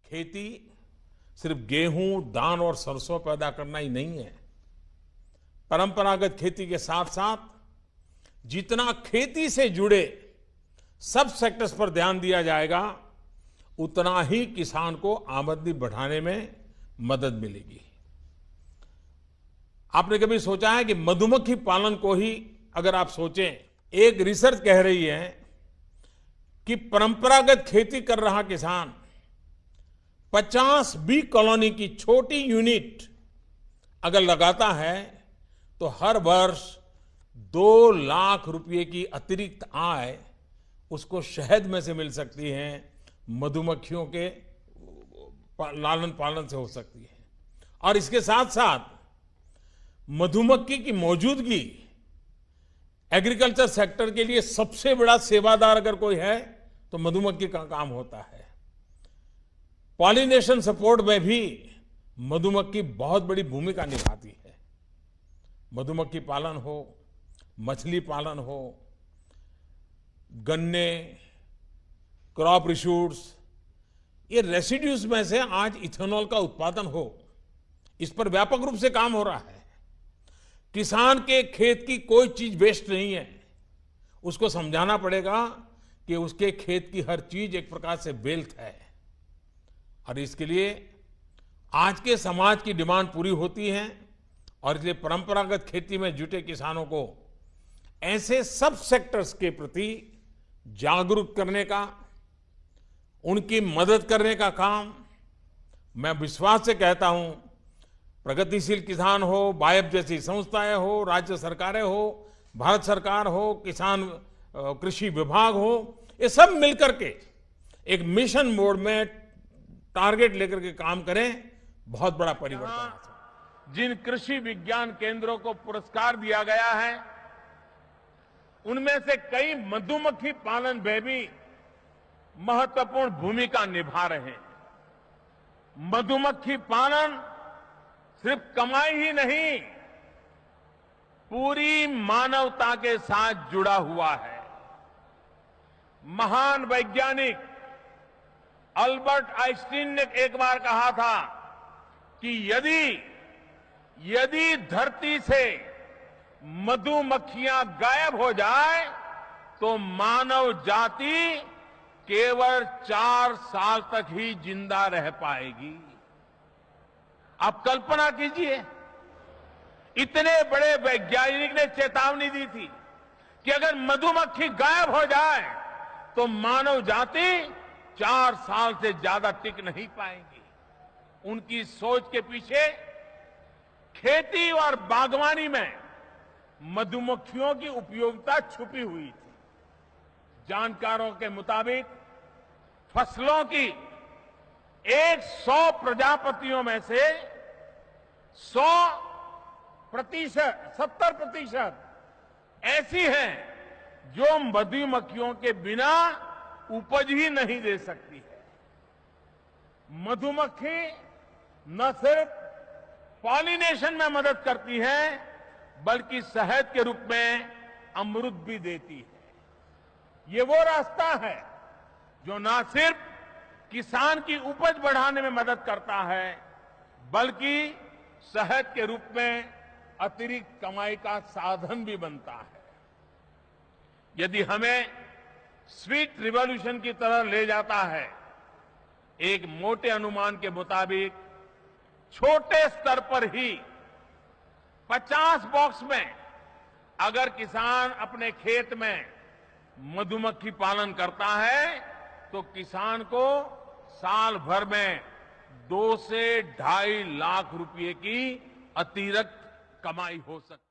खेती सिर्फ गेहूं, धान और सरसों पैदा करना ही नहीं है। परंपरागत खेती के साथ साथ जितना खेती से जुड़े सब सेक्टर्स पर ध्यान दिया जाएगा, उतना ही किसान को आमदनी बढ़ाने में मदद मिलेगी। आपने कभी सोचा है कि मधुमक्खी पालन को ही अगर आप सोचें, एक रिसर्च कह रही है कि परंपरागत खेती कर रहा किसान 50 बी कॉलोनी की छोटी यूनिट अगर लगाता है तो हर वर्ष 2 लाख रुपए की अतिरिक्त आय उसको शहद में से मिल सकती है, मधुमक्खियों के लालन पालन से हो सकती है। और इसके साथ साथ मधुमक्खी की मौजूदगी एग्रीकल्चर सेक्टर के लिए सबसे बड़ा सेवादार अगर कोई है तो मधुमक्खी का काम होता है। पॉलिनेशन सपोर्ट में भी मधुमक्खी बहुत बड़ी भूमिका निभाती है। मधुमक्खी पालन हो, मछली पालन हो, गन्ने, क्रॉप रिशूट्स, ये रेसिड्यूज में से आज इथेनॉल का उत्पादन हो, इस पर व्यापक रूप से काम हो रहा है। किसान के खेत की कोई चीज वेस्ट नहीं है। उसको समझाना पड़ेगा कि उसके खेत की हर चीज एक प्रकार से वेल्थ है, और इसके लिए आज के समाज की डिमांड पूरी होती है। और इसलिए परंपरागत खेती में जुटे किसानों को ऐसे सब सेक्टर्स के प्रति जागरूक करने का, उनकी मदद करने का काम मैं विश्वास से कहता हूं, प्रगतिशील किसान हो, बायब जैसी संस्थाएं हो, राज्य सरकारें हो, भारत सरकार हो, किसान कृषि विभाग हो, ये सब मिलकर के एक मिशन मोड में टारगेट लेकर के काम करें, बहुत बड़ा परिवर्तन आ सकता है। जिन कृषि विज्ञान केंद्रों को पुरस्कार दिया गया है, उनमें से कई मधुमक्खी पालन में भी महत्वपूर्ण भूमिका निभा रहे हैं। मधुमक्खी पालन सिर्फ कमाई ही नहीं, पूरी मानवता के साथ जुड़ा हुआ है। महान वैज्ञानिक अल्बर्ट आइंस्टीन ने एक बार कहा था कि यदि धरती से मधुमक्खियां गायब हो जाए तो मानव जाति केवल 4 साल तक ही जिंदा रह पाएगी। आप कल्पना कीजिए, इतने बड़े वैज्ञानिक ने चेतावनी दी थी कि अगर मधुमक्खी गायब हो जाए तो मानव जाति 4 साल से ज्यादा टिक नहीं पाएगी। उनकी सोच के पीछे खेती और बागवानी में मधुमक्खियों की उपयोगिता छुपी हुई थी। जानकारों के मुताबिक फसलों की 100 प्रजातियों में से 70% ऐसी हैं जो मधुमक्खियों के बिना उपज ही नहीं दे सकती है। मधुमक्खी न सिर्फ पॉलिनेशन में मदद करती है, बल्कि शहद के रूप में अमृत भी देती है। ये वो रास्ता है जो न सिर्फ किसान की उपज बढ़ाने में मदद करता है, बल्कि शहद के रूप में अतिरिक्त कमाई का साधन भी बनता है। यदि हमें स्वीट रिवॉल्यूशन की तरह ले जाता है, एक मोटे अनुमान के मुताबिक छोटे स्तर पर ही 50 बॉक्स में अगर किसान अपने खेत में मधुमक्खी पालन करता है तो किसान को साल भर में 2 से 2.5 लाख रुपए की अतिरिक्त कमाई हो सकती है।